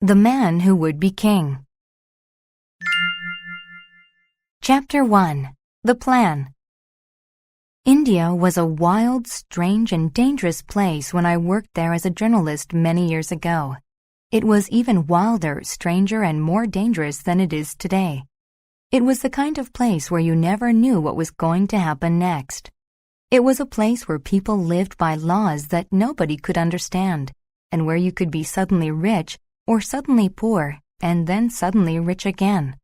The Man Who Would Be King. Chapter 1. The Plan. India was a wild, strange, and dangerous place when I worked there as a journalist many years ago. It was even wilder, stranger, and more dangerous than it is today. It was the kind of place where you never knew what was going to happen next. It was a place where people lived by laws that nobody could understand, and where you could be suddenly rich or suddenly poor, and then suddenly rich again.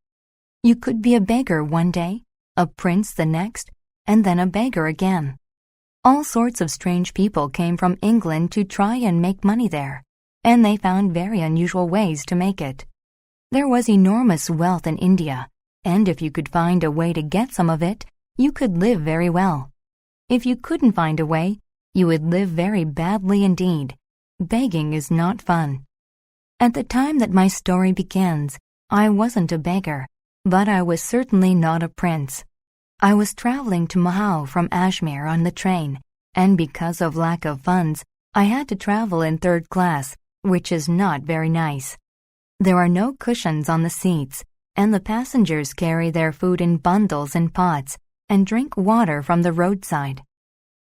You could be a beggar one day, a prince the next, and then a beggar again. All sorts of strange people came from England to try and make money there, and they found very unusual ways to make it. There was enormous wealth in India, and if you could find a way to get some of it, you could live very well. If you couldn't find a way, you would live very badly indeed. Begging is not fun. At the time that my story begins, I wasn't a beggar, but I was certainly not a prince. I was traveling to Mahau from Ajmer on the train, and because of lack of funds, I had to travel in third class, which is not very nice. There are no cushions on the seats, and the passengers carry their food in bundles and pots and drink water from the roadside.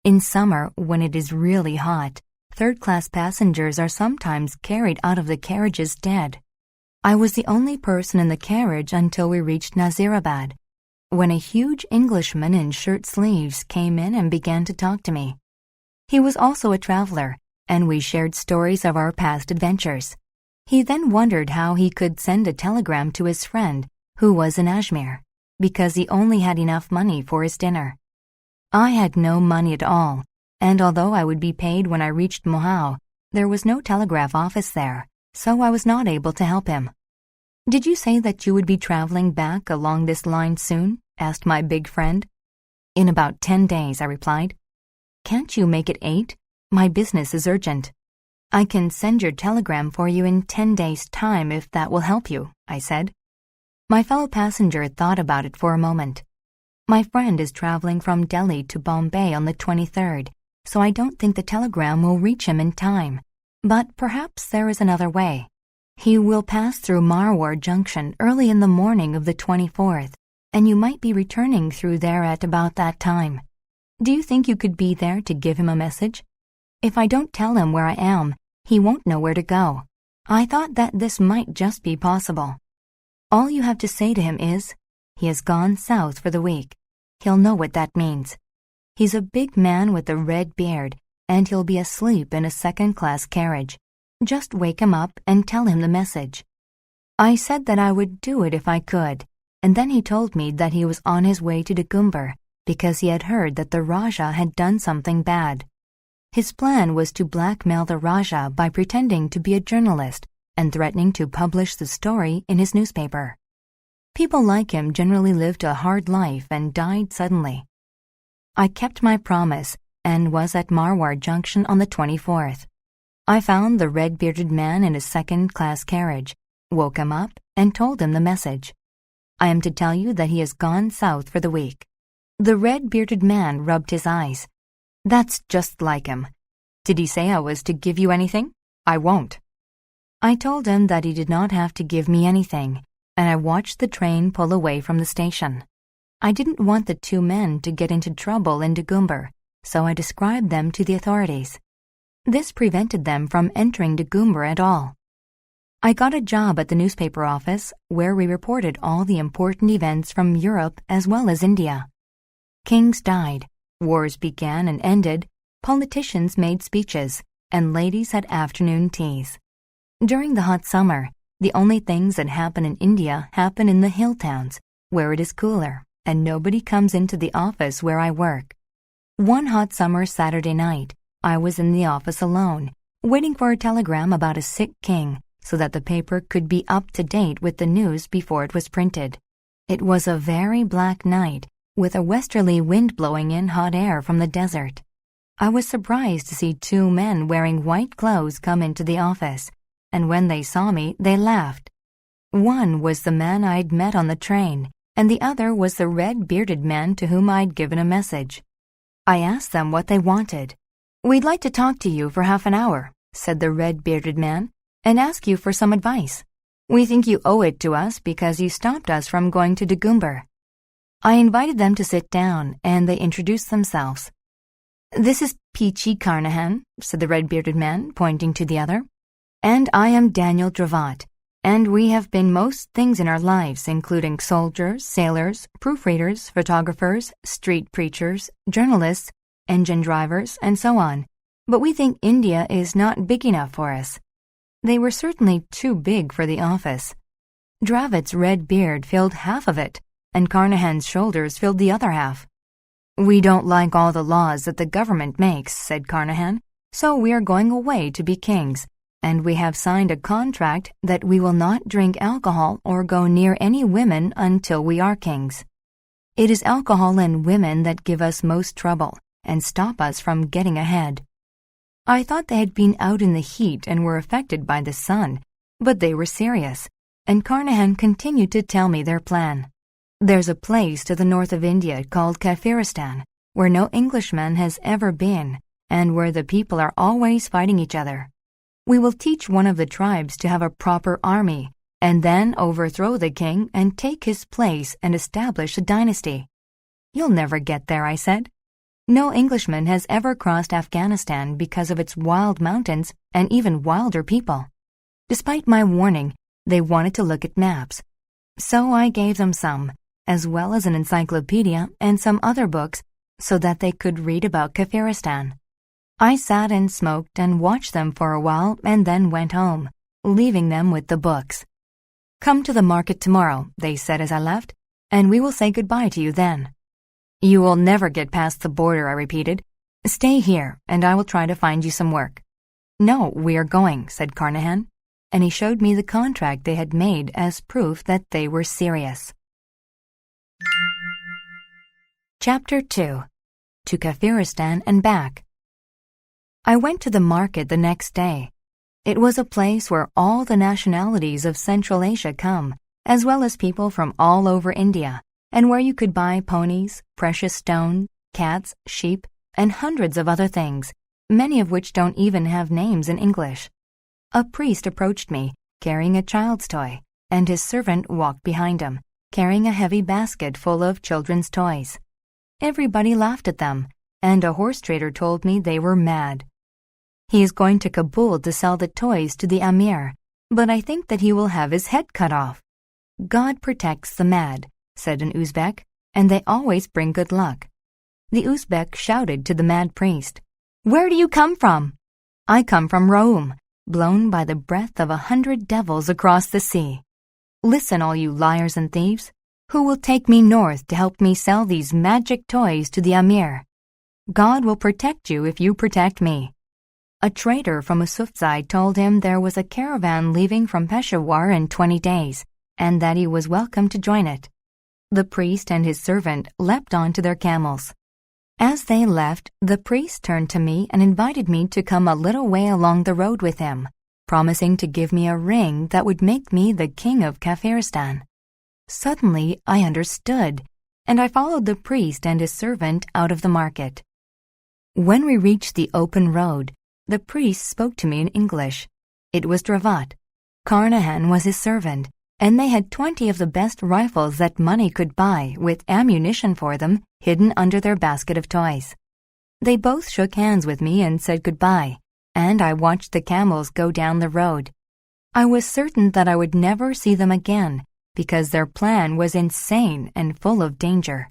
In summer, when it is really hot, third-class passengers are sometimes carried out of the carriages dead. I was the only person in the carriage until we reached Nazirabad, when a huge Englishman in shirt sleeves came in and began to talk to me. He was also a traveler, and we shared stories of our past adventures. He then wondered how he could send a telegram to his friend, who was in Ajmer, because he only had enough money for his dinner. I had no money at all, and although I would be paid when I reached Mohau, there was no telegraph office there, so I was not able to help him. "Did you say that you would be traveling back along this line soon?" asked my big friend. "In about 10 days, I replied. "Can't you make it 8? My business is urgent." "I can send your telegram for you in 10 days' time if that will help you," I said. My fellow passenger thought about it for a moment. "My friend is traveling from Delhi to Bombay on the 23rd, so I don't think the telegram will reach him in time, but perhaps there is another way. He will pass through Marwar Junction early in the morning of the 24th, and you might be returning through there at about that time. Do you think you could be there to give him a message? If I don't tell him where I am, he won't know where to go." I thought that this might just be possible. "All you have to say to him is, 'He has gone south for the week.' He'll know what that means. He's a big man with a red beard, and he'll be asleep in a second-class carriage. Just wake him up and tell him the message." I said that I would do it if I could, and then he told me that he was on his way to Dagumbar because he had heard that the Rajah had done something bad. His plan was to blackmail the Rajah by pretending to be a journalist and threatening to publish the story in his newspaper. People like him generally lived a hard life and died suddenly. I kept my promise and was at Marwar Junction on the 24th. I found the red-bearded man in a second-class carriage, woke him up, and told him the message. "I am to tell you that he has gone south for the week." The red-bearded man rubbed his eyes. "That's just like him. Did he say I was to give you anything? I won't." I told him that he did not have to give me anything, and I watched the train pull away from the station. I didn't want the two men to get into trouble in Dagumbar, so I described them to the authorities. This prevented them from entering Dagumbar at all. I got a job at the newspaper office, where we reported all the important events from Europe as well as India. Kings died, wars began and ended, politicians made speeches, and ladies had afternoon teas. During the hot summer, the only things that happen in India happen in the hill towns, where it is cooler, and nobody comes into the office where I work. One hot summer Saturday night, I was in the office alone, waiting for a telegram about a sick king so that the paper could be up to date with the news before it was printed. It was a very black night, with a westerly wind blowing in hot air from the desert. I was surprised to see two men wearing white clothes come into the office, and when they saw me, they laughed. One was the man I'd met on the train, and the other was the red-bearded man to whom I'd given a message. I asked them what they wanted. "We'd like to talk to you for half an hour," said the red-bearded man, "and ask you for some advice," We think you owe it to us because you stopped us from going to Dagumber." I invited them to sit down, and they introduced themselves. "This is Peachy Carnahan," said the red-bearded man, pointing to the other. "And I am Daniel Dravat, and we have been most things in our lives, including soldiers, sailors, proofreaders, photographers, street preachers, journalists, engine drivers, and so on. But we think India is not big enough for us." They were certainly too big for the office. Dravat's red beard filled half of it, and Carnahan's shoulders filled the other half. "We don't like all the laws that the government makes," said Carnahan, "so we are going away to be kings, and we have signed a contract that we will not drink alcohol or go near any women until we are kings. It is alcohol and women that give us most trouble and stop us from getting ahead." I thought they had been out in the heat and were affected by the sun, but they were serious, and Carnahan continued to tell me their plan. "There's a place to the north of India called Kafiristan, where no Englishman has ever been, and where the people are always fighting each other. We will teach one of the tribes to have a proper army, and then overthrow the king and take his place and establish a dynasty." "You'll never get there," I said. "No Englishman has ever crossed Afghanistan because of its wild mountains and even wilder people." Despite my warning, they wanted to look at maps. So I gave them some, as well as an encyclopedia and some other books, so that they could read about Kafiristan. I sat and smoked and watched them for a while and then went home, leaving them with the books. "Come to the market tomorrow," they said as I left, "and we will say goodbye to you then." "You will never get past the border," I repeated. "Stay here, and I will try to find you some work." "No, we are going," said Carnahan, and he showed me the contract they had made as proof that they were serious. Chapter 2. To Kafiristan and Back. I went to the market the next day. It was a place where all the nationalities of Central Asia come, as well as people from all over India, and where you could buy ponies, precious stones, cats, sheep, and hundreds of other things, many of which don't even have names in English. A priest approached me, carrying a child's toy, and his servant walked behind him, carrying a heavy basket full of children's toys. Everybody laughed at them, and a horse trader told me they were mad. He is going to Kabul to sell the toys to the Amir, but I think that he will have his head cut off. "God protects the mad," said an Uzbek, "and they always bring good luck." The Uzbek shouted to the mad priest, "Where do you come from?" "I come from Rome, blown by the breath of 100 devils across the sea. Listen, all you liars and thieves. Who will take me north to help me sell these magic toys to the Amir? God will protect you if you protect me." A trader from Usufzai told him there was a caravan leaving from Peshawar in 20 days, and that he was welcome to join it. The priest and his servant leapt onto their camels. As they left, the priest turned to me and invited me to come a little way along the road with him, promising to give me a ring that would make me the king of Kafiristan. Suddenly, I understood, and I followed the priest and his servant out of the market. When we reached the open road, the priest spoke to me in English. It was Dravat. Carnahan was his servant, and they had 20 of the best rifles that money could buy, with ammunition for them, hidden under their basket of toys. They both shook hands with me and said goodbye, and I watched the camels go down the road. I was certain that I would never see them again, because their plan was insane and full of danger.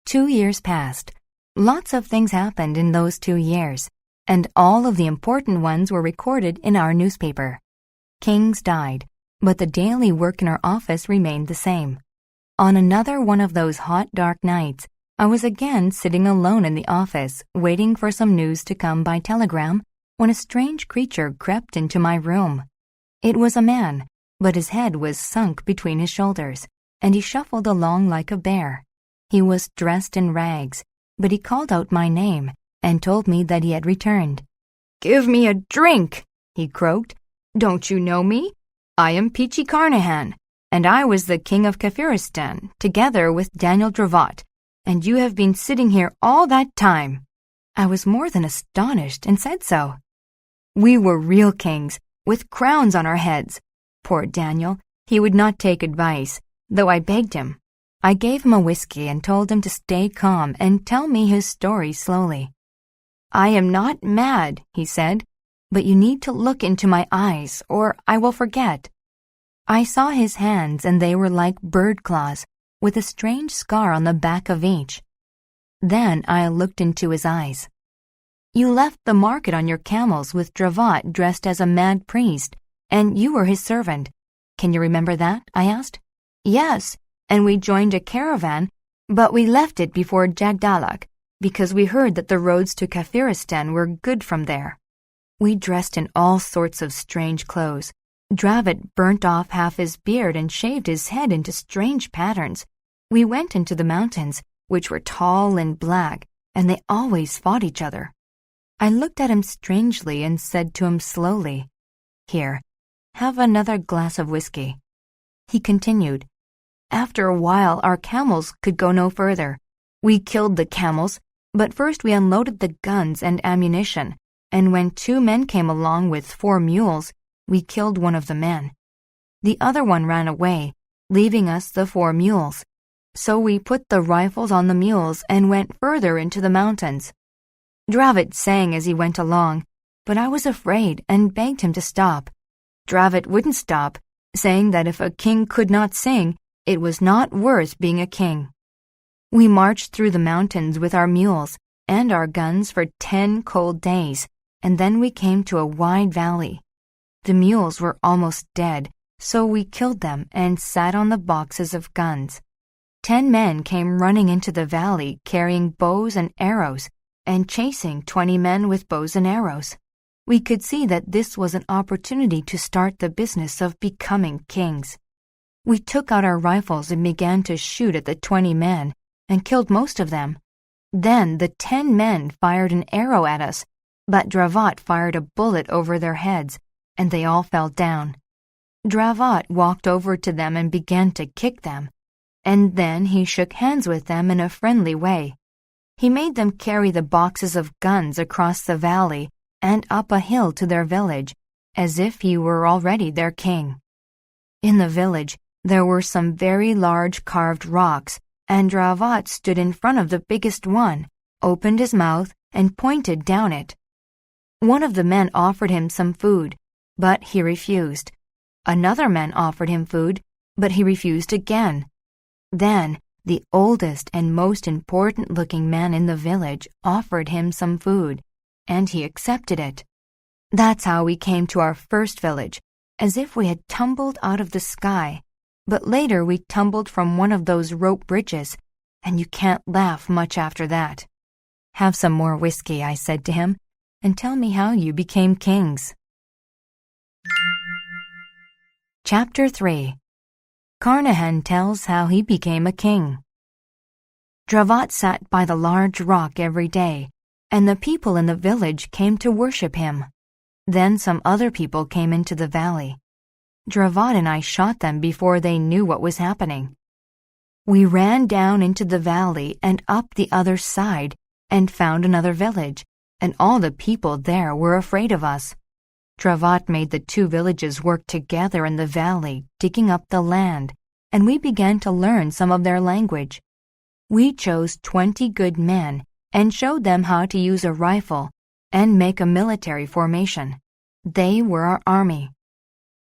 2 years passed. Lots of things happened in those 2 years, and all of the important ones were recorded in our newspaper. Kings died, but the daily work in our office remained the same. On another one of those hot, dark nights, I was again sitting alone in the office, waiting for some news to come by telegram, when a strange creature crept into my room. It was a man, but his head was sunk between his shoulders, and he shuffled along like a bear. He was dressed in rags, but he called out my name and told me that he had returned. "Give me a drink," he croaked. "Don't you know me? I am Peachy Carnahan, and I was the king of Kafiristan, together with Daniel Dravat, and you have been sitting here all that time." I was more than astonished and said so. We were real kings, with crowns on our heads. Poor Daniel, He would not take advice, though I begged him. I gave him a whiskey and told him to stay calm and tell me his story slowly. "I am not mad," he said, "but you need to look into my eyes, or I will forget." I saw his hands, and they were like bird claws, with a strange scar on the back of each. Then I looked into his eyes. "You left the market on your camels with Dravat dressed as a mad priest, and you were his servant. Can you remember that?" I asked. "Yes, and we joined a caravan, but we left it before Jagdalak, because we heard that the roads to Kafiristan were good from there. We dressed in all sorts of strange clothes. Dravat burnt off half his beard and shaved his head into strange patterns. We went into the mountains, which were tall and black, and they always fought each other." I looked at him strangely and said to him slowly, "Here, have another glass of whiskey." He continued, "After a while our camels could go no further. We killed the camels, but first we unloaded the guns and ammunition, and when 2 men came along with 4 mules, we killed one of the men. The other one ran away, leaving us the 4 mules. So we put the rifles on the mules and went further into the mountains." Dravat sang as he went along, but I was afraid and begged him to stop. Dravat wouldn't stop, saying that if a king could not sing, it was not worth being a king. We marched through the mountains with our mules and our guns for 10 cold days, and then we came to a wide valley. The mules were almost dead, so we killed them and sat on the boxes of guns. 10 men came running into the valley carrying bows and arrows and chasing 20 men with bows and arrows. We could see that this was an opportunity to start the business of becoming kings. We took out our rifles and began to shoot at the 20 men and killed most of them. Then the 10 men fired an arrow at us, but Dravat fired a bullet over their heads, and they all fell down. Dravat walked over to them and began to kick them, and then he shook hands with them in a friendly way. He made them carry the boxes of guns across the valley and up a hill to their village, as if he were already their king. In the village, there were some very large carved rocks, and Dravat stood in front of the biggest one, opened his mouth, and pointed down it. One of the men offered him some food, but he refused. Another man offered him food, but he refused again. Then the oldest and most important-looking man in the village offered him some food, and he accepted it. That's how we came to our first village, as if we had tumbled out of the sky. But later we tumbled from one of those rope bridges, and you can't laugh much after that. "Have some more whiskey," I said to him, "and tell me how you became kings." Chapter 3. Carnahan tells how he became a king. Dravat sat by the large rock every day, and the people in the village came to worship him. Then some other people came into the valley. Dravat and I shot them before they knew what was happening. We ran down into the valley and up the other side and found another village, and all the people there were afraid of us. Dravat made the 2 villages work together in the valley, digging up the land, and we began to learn some of their language. We chose 20 good men and showed them how to use a rifle and make a military formation. They were our army.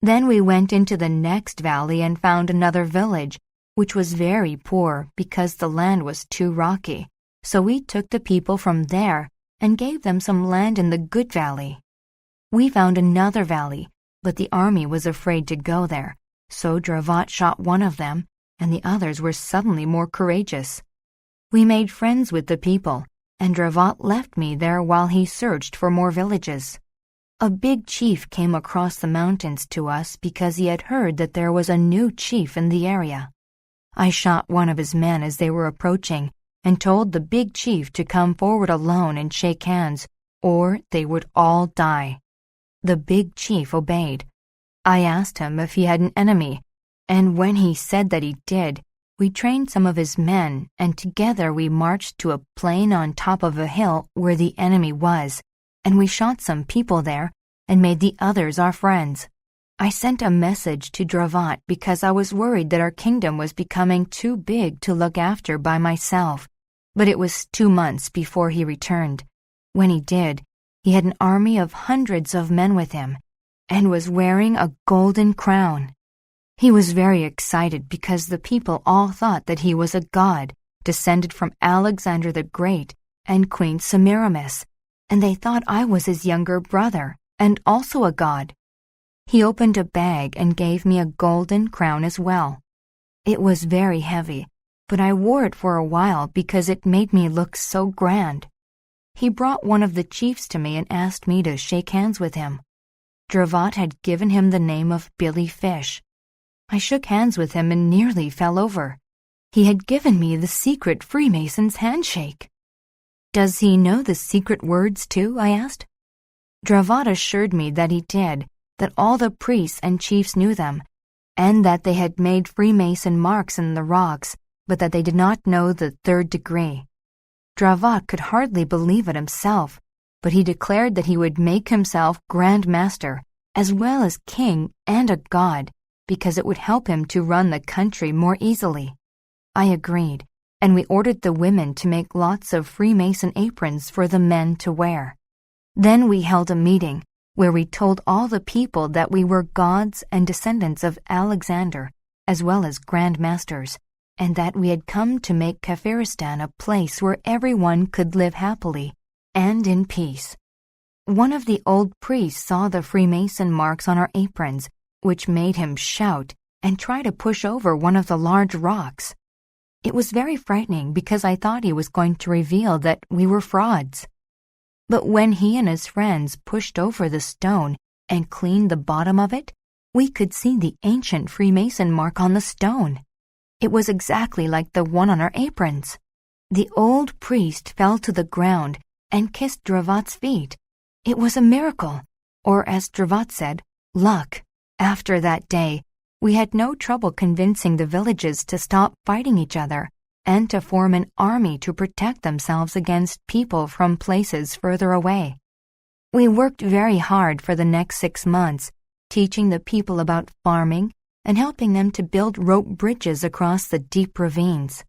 Then we went into the next valley and found another village, which was very poor because the land was too rocky. So we took the people from there and gave them some land in the good valley. We found another valley, but the army was afraid to go there, so Dravat shot one of them, and the others were suddenly more courageous. We made friends with the people, and Dravat left me there while he searched for more villages. A big chief came across the mountains to us because he had heard that there was a new chief in the area. I shot one of his men as they were approaching and told the big chief to come forward alone and shake hands, or they would all die. The big chief obeyed. I asked him if he had an enemy, and when he said that he did, we trained some of his men, and together we marched to a plain on top of a hill where the enemy was, and we shot some people there and made the others our friends. I sent a message to Dravat because I was worried that our kingdom was becoming too big to look after by myself, but it was 2 months before he returned. When he did, he had an army of hundreds of men with him and was wearing a golden crown. He was very excited because the people all thought that he was a god, descended from Alexander the Great and Queen Semiramis, and they thought I was his younger brother and also a god. He opened a bag and gave me a golden crown as well. It was very heavy, but I wore it for a while because it made me look so grand. He brought one of the chiefs to me and asked me to shake hands with him. Dravat had given him the name of Billy Fish. I shook hands with him and nearly fell over. He had given me the secret Freemason's handshake. "Does he know the secret words too?" I asked. Dravat assured me that he did, that all the priests and chiefs knew them, and that they had made Freemason marks in the rocks, but that they did not know the 3rd degree. Dravat could hardly believe it himself, but he declared that he would make himself Grand Master, as well as king and a god, because it would help him to run the country more easily. I agreed, and we ordered the women to make lots of Freemason aprons for the men to wear. Then we held a meeting, where we told all the people that we were gods and descendants of Alexander, as well as Grand Masters, and that we had come to make Kafiristan a place where everyone could live happily and in peace. One of the old priests saw the Freemason marks on our aprons, which made him shout and try to push over one of the large rocks. It was very frightening because I thought he was going to reveal that we were frauds. But when he and his friends pushed over the stone and cleaned the bottom of it, we could see the ancient Freemason mark on the stone. It was exactly like the one on our aprons. The old priest fell to the ground and kissed Dravat's feet. It was a miracle, or as Dravat said, luck. After that day, we had no trouble convincing the villages to stop fighting each other and to form an army to protect themselves against people from places further away. We worked very hard for the next 6 months, teaching the people about farming and helping them to build rope bridges across the deep ravines.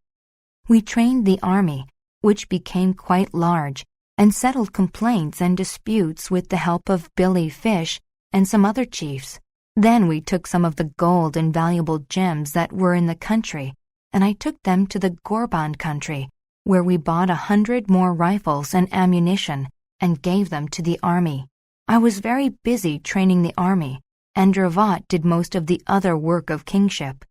We trained the army, which became quite large, and settled complaints and disputes with the help of Billy Fish and some other chiefs. Then we took some of the gold and valuable gems that were in the country, and I took them to the Gorband country, where we bought 100 more rifles and ammunition and gave them to the army. I was very busy training the army, and Dravat did most of the other work of kingship.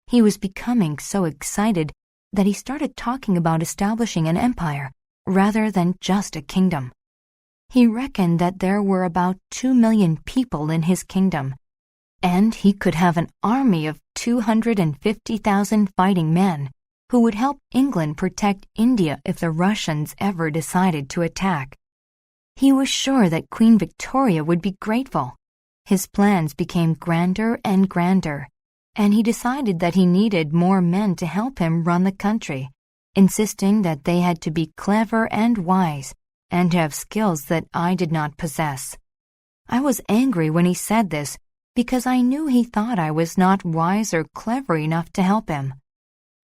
He was becoming so excited that he started talking about establishing an empire rather than just a kingdom. He reckoned that there were about 2 million people in his kingdom, and he could have an army of 250,000 fighting men who would help England protect India if the Russians ever decided to attack. He was sure that Queen Victoria would be grateful. His plans became grander and grander, and he decided that he needed more men to help him run the country, insisting that they had to be clever and wise and to have skills that I did not possess. I was angry when he said this, because I knew he thought I was not wise or clever enough to help him.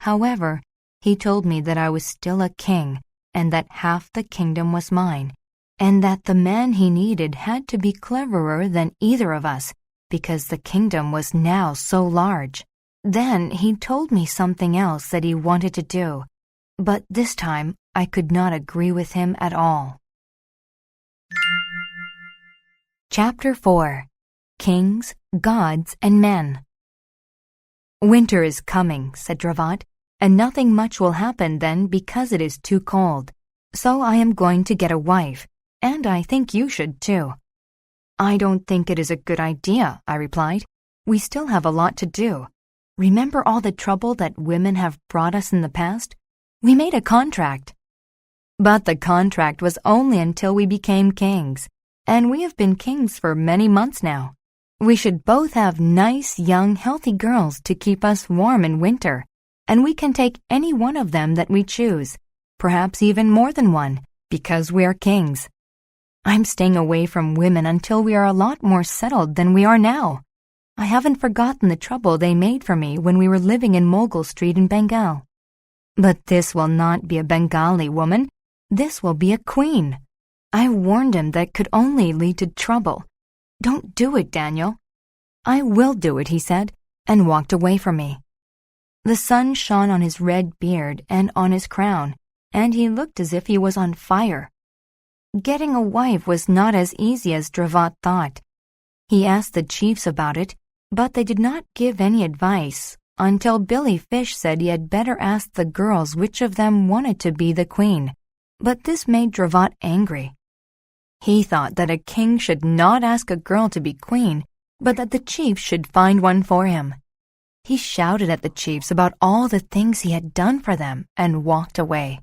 However, he told me that I was still a king and that half the kingdom was mine, and that the man he needed had to be cleverer than either of us because the kingdom was now so large. Then he told me something else that he wanted to do, but this time I could not agree with him at all. Chapter 4. Kings, Gods, and Men. "Winter is coming," said Dravat, "and nothing much will happen then because it is too cold. So I am going to get a wife, and I think you should too." "I don't think it is a good idea," I replied. "We still have a lot to do. Remember all the trouble that women have brought us in the past? We made a contract." "But the contract was only until we became kings, and we have been kings for many months now. We should both have nice, young, healthy girls to keep us warm in winter, and we can take any one of them that we choose, perhaps even more than one, because we are kings. I'm staying away from women until we are a lot more settled than we are now. I haven't forgotten the trouble they made for me when we were living in Mughal Street in Bengal. But this will not be a Bengali woman. This will be a queen. I warned him that could only lead to trouble. Don't do it, Daniel. I will do it, he said, and walked away from me. The sun shone on his red beard and on his crown, and he looked as if he was on fire. Getting a wife was not as easy as Dravat thought. He asked the chiefs about it, but they did not give any advice until Billy Fish said he had better ask the girls which of them wanted to be the queen. But this made Dravat angry. He thought that a king should not ask a girl to be queen, but that the chiefs should find one for him. He shouted at the chiefs about all the things he had done for them and walked away.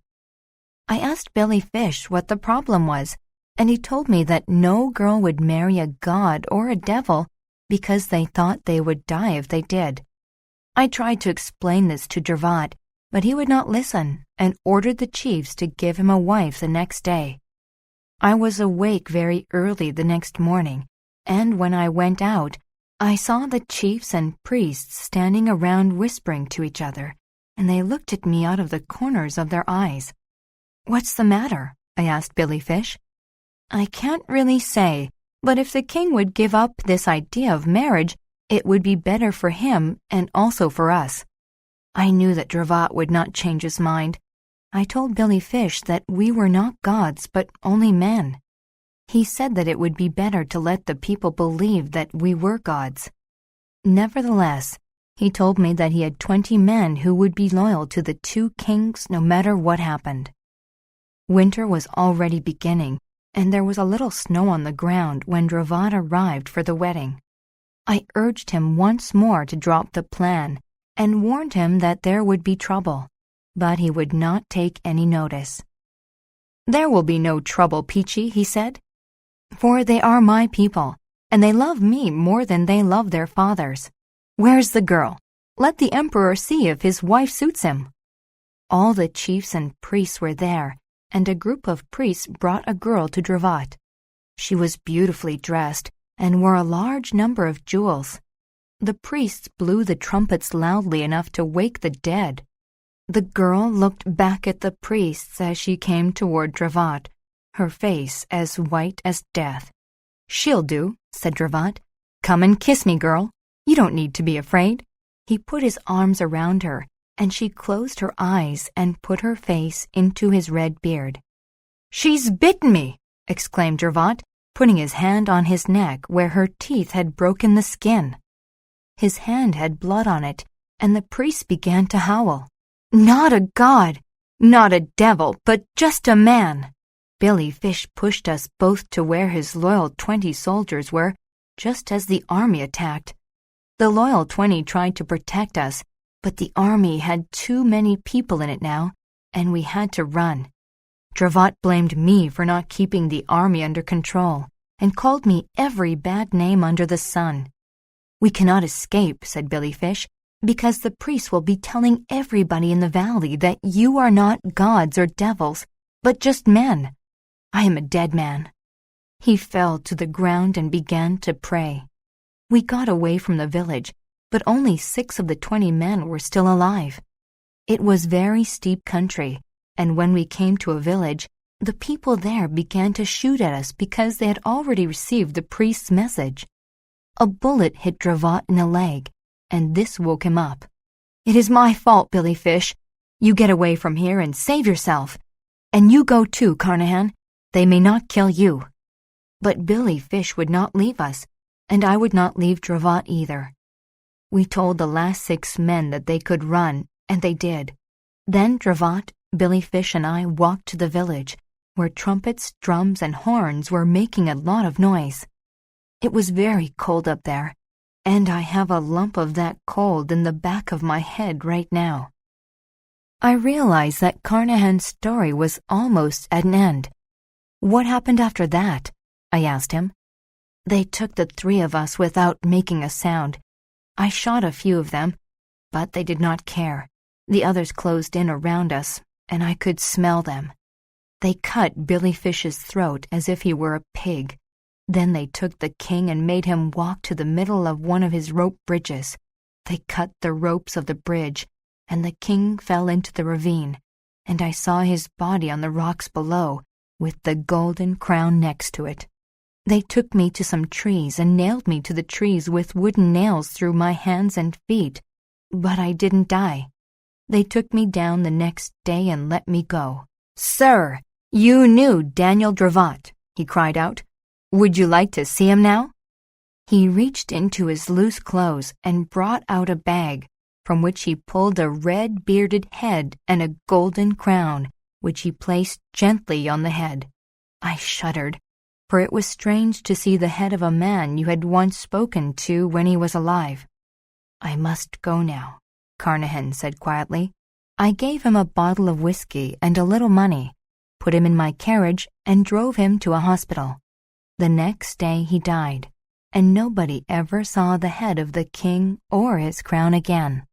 I asked Billy Fish what the problem was, and he told me that no girl would marry a god or a devil because they thought they would die if they did. I tried to explain this to Dravat, but he would not listen and ordered the chiefs to give him a wife the next day. I was awake very early the next morning, and when I went out, I saw the chiefs and priests standing around whispering to each other, and they looked at me out of the corners of their eyes. "What's the matter?" I asked Billy Fish. "I can't really say, but if the king would give up this idea of marriage, it would be better for him and also for us." I knew that Dravat would not change his mind. I told Billy Fish that we were not gods, but only men. He said that it would be better to let the people believe that we were gods. Nevertheless, he told me that he had 20 men who would be loyal to the two kings no matter what happened. Winter was already beginning, and there was a little snow on the ground when Dravat arrived for the wedding. I urged him once more to drop the plan and warned him that there would be trouble, but he would not take any notice. "There will be no trouble, Peachy," he said, "for they are my people, and they love me more than they love their fathers. Where's the girl? Let the emperor see if his wife suits him." All the chiefs and priests were there, and a group of priests brought a girl to Dravat. She was beautifully dressed and wore a large number of jewels. The priests blew the trumpets loudly enough to wake the dead. The girl looked back at the priests as she came toward Dravat, her face as white as death. "She'll do," said Dravat. "Come and kiss me, girl. You don't need to be afraid." He put his arms around her, and she closed her eyes and put her face into his red beard. "She's bitten me!" exclaimed Dravat, putting his hand on his neck where her teeth had broken the skin. His hand had blood on it, and the priest began to howl. "Not a god, not a devil, but just a man." Billy Fish pushed us both to where his loyal 20 soldiers were, just as the army attacked. The loyal 20 tried to protect us, but the army had too many people in it now, and we had to run. Dravat blamed me for not keeping the army under control, and called me every bad name under the sun. "We cannot escape," said Billy Fish, "because the priests will be telling everybody in the valley that you are not gods or devils, but just men. I am a dead man." He fell to the ground and began to pray. We got away from the village, but only 6 of the 20 men were still alive. It was very steep country, and when we came to a village, the people there began to shoot at us because they had already received the priest's message. A bullet hit Dravat in the leg, and this woke him up. "It is my fault, Billy Fish. You get away from here and save yourself. And you go too, Carnahan. They may not kill you." But Billy Fish would not leave us, and I would not leave Dravat either. We told the last 6 men that they could run, and they did. Then Dravat, Billy Fish, and I walked to the village, where trumpets, drums, and horns were making a lot of noise. It was very cold up there, and I have a lump of that cold in the back of my head right now. I realized that Carnahan's story was almost at an end. "What happened after that?" I asked him. "They took the 3 of us without making a sound. I shot a few of them, but they did not care. The others closed in around us, and I could smell them. They cut Billy Fish's throat as if he were a pig. Then they took the king and made him walk to the middle of one of his rope bridges. They cut the ropes of the bridge, and the king fell into the ravine, and I saw his body on the rocks below, with the golden crown next to it. They took me to some trees and nailed me to the trees with wooden nails through my hands and feet, but I didn't die. They took me down the next day and let me go. "Sir, you knew Daniel Dravat," he cried out. "Would you like to see him now?" He reached into his loose clothes and brought out a bag, from which he pulled a red bearded head and a golden crown, which he placed gently on the head. I shuddered, for it was strange to see the head of a man you had once spoken to when he was alive. "I must go now," Carnahan said quietly. I gave him a bottle of whiskey and a little money, put him in my carriage, and drove him to a hospital. The next day he died, and nobody ever saw the head of the king or his crown again.